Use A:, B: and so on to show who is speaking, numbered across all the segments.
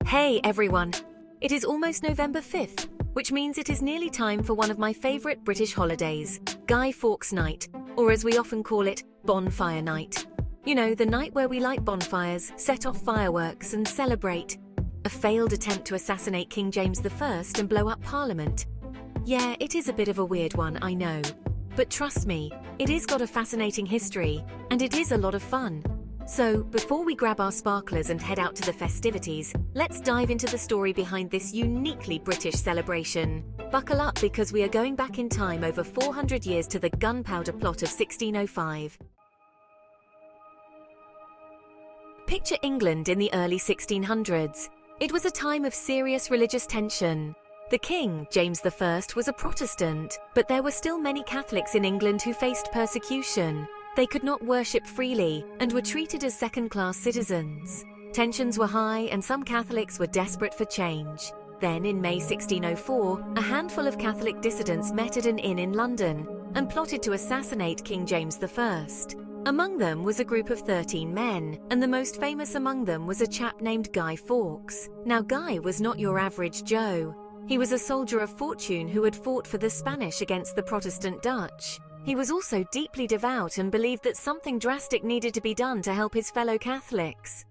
A: Hey everyone! It is almost November 5th, which means it is nearly time for one of my favourite British holidays, Guy Fawkes Night, or as we often call it, Bonfire Night. You know, the night where we light bonfires, set off fireworks and celebrate a failed attempt to assassinate King James I and blow up Parliament. Yeah, it is a bit of a weird one, I know. But trust me, it is got a fascinating history, and it is a lot of fun. So, before we grab our sparklers and head out to the festivities, let's dive into the story behind this uniquely British celebration. Buckle up because we are going back in time over 400 years to the Gunpowder Plot of 1605. Picture England in the early 1600s. It was a time of serious religious tension. The king, James I, was a Protestant, but there were still many Catholics in England who faced persecution. They could not worship freely and were treated as second-class citizens. Tensions were high and some Catholics were desperate for change. Then, in May 1604, a handful of Catholic dissidents met at an inn in London and plotted to assassinate King James I. Among them was a group of 13 men, and the most famous among them was a chap named Guy Fawkes. Now, Guy was not your average Joe. He was a soldier of fortune who had fought for the Spanish against the Protestant Dutch. He was also deeply devout and believed that something drastic needed to be done to help his fellow Catholics.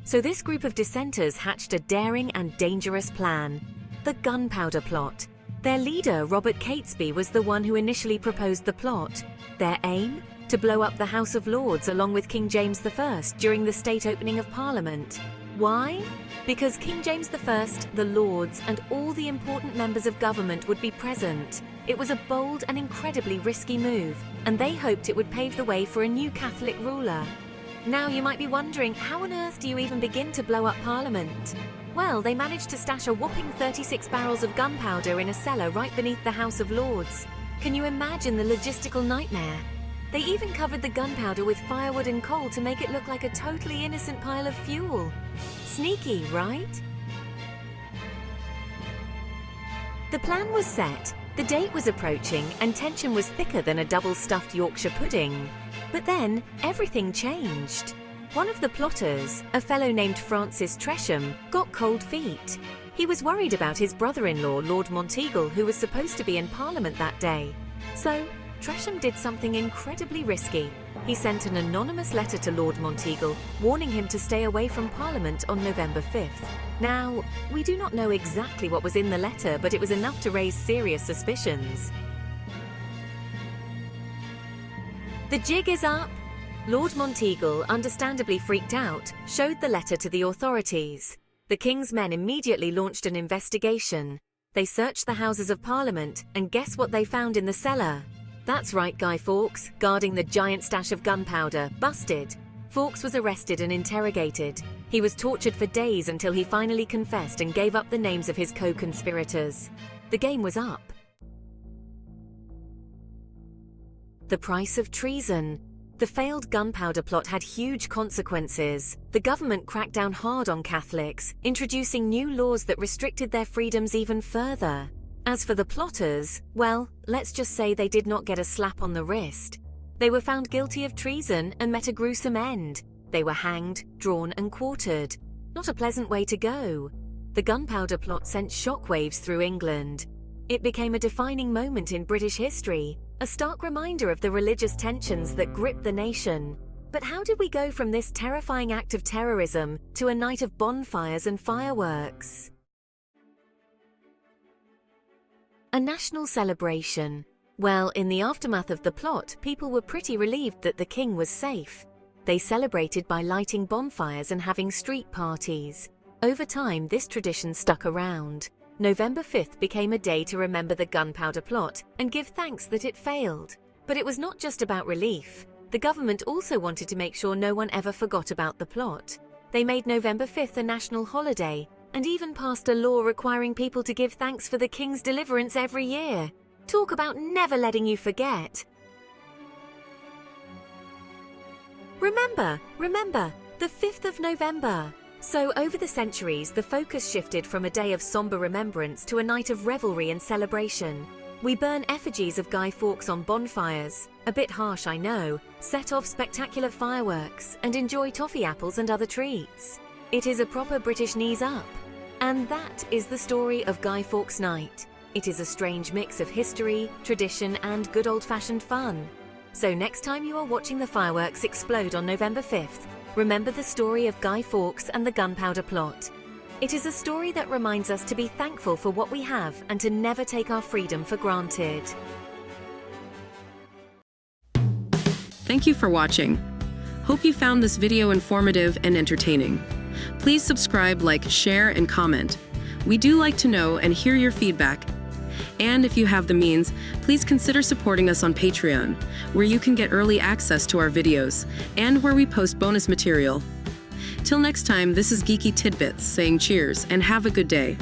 A: So this group of dissenters hatched a daring and dangerous plan, the Gunpowder Plot. Their leader, Robert Catesby, was the one who initially proposed the plot. Their aim? To blow up the House of Lords along with King James I during the state opening of Parliament. Why? Because King James I, the Lords, and all the important members of government would be present. It was a bold and incredibly risky move, and they hoped it would pave the way for a new Catholic ruler. Now you might be wondering, how on earth do you even begin to blow up Parliament? Well, they managed to stash a whopping 36 barrels of gunpowder in a cellar right beneath the House of Lords. Can you imagine the logistical nightmare? They even covered the gunpowder with firewood and coal to make it look like a totally innocent pile of fuel. Sneaky, right? The plan was set, the date was approaching, and tension was thicker than a double-stuffed Yorkshire pudding. But then, everything changed. One of the plotters, a fellow named Francis Tresham, got cold feet. He was worried about his brother-in-law, Lord Monteagle, who was supposed to be in Parliament that day. So, Tresham did something incredibly risky. He sent an anonymous letter to Lord Monteagle, warning him to stay away from Parliament on November 5th. Now, we do not know exactly what was in the letter, but it was enough to raise serious suspicions. The jig is up! Lord Monteagle, understandably freaked out, showed the letter to the authorities. The King's men immediately launched an investigation. They searched the Houses of Parliament, and guess what they found in the cellar? That's right, Guy Fawkes, guarding the giant stash of gunpowder, busted. Fawkes was arrested and interrogated. He was tortured for days until he finally confessed and gave up the names of his co-conspirators. The game was up. The Price of Treason. The failed gunpowder plot had huge consequences. The government cracked down hard on Catholics, introducing new laws that restricted their freedoms even further. As for the plotters, well, let's just say they did not get a slap on the wrist. They were found guilty of treason and met a gruesome end. They were hanged, drawn and quartered. Not a pleasant way to go. The gunpowder plot sent shockwaves through England. It became a defining moment in British history, a stark reminder of the religious tensions that gripped the nation. But how did we go from this terrifying act of terrorism to a night of bonfires and fireworks? A national celebration. Well, in the aftermath of the plot, people were pretty relieved that the king was safe. They celebrated by lighting bonfires and having street parties. Over time, this tradition stuck around. November 5th became a day to remember the gunpowder plot and give thanks that it failed. But it was not just about relief. The government also wanted to make sure no one ever forgot about the plot. They made November 5th a national holiday, and even passed a law requiring people to give thanks for the king's deliverance every year. Talk about never letting you forget. Remember, the 5th of November. So over the centuries, the focus shifted from a day of somber remembrance to a night of revelry and celebration. We burn effigies of Guy Fawkes on bonfires, a bit harsh I know, set off spectacular fireworks, and enjoy toffee apples and other treats. It is a proper British knees up. And that is the story of Guy Fawkes Night. It is a strange mix of history, tradition, and good old-fashioned fun. So next time you are watching the fireworks explode on November 5th, remember the story of Guy Fawkes and the Gunpowder Plot. It is a story that reminds us to be thankful for what we have and to never take our freedom for granted.
B: Thank you for watching. Hope you found this video informative and entertaining. Please subscribe, like, share, and comment. We do like to know and hear your feedback. And if you have the means, please consider supporting us on Patreon, where you can get early access to our videos and where we post bonus material. Till next time, this is Geeky Tidbits saying cheers and have a good day.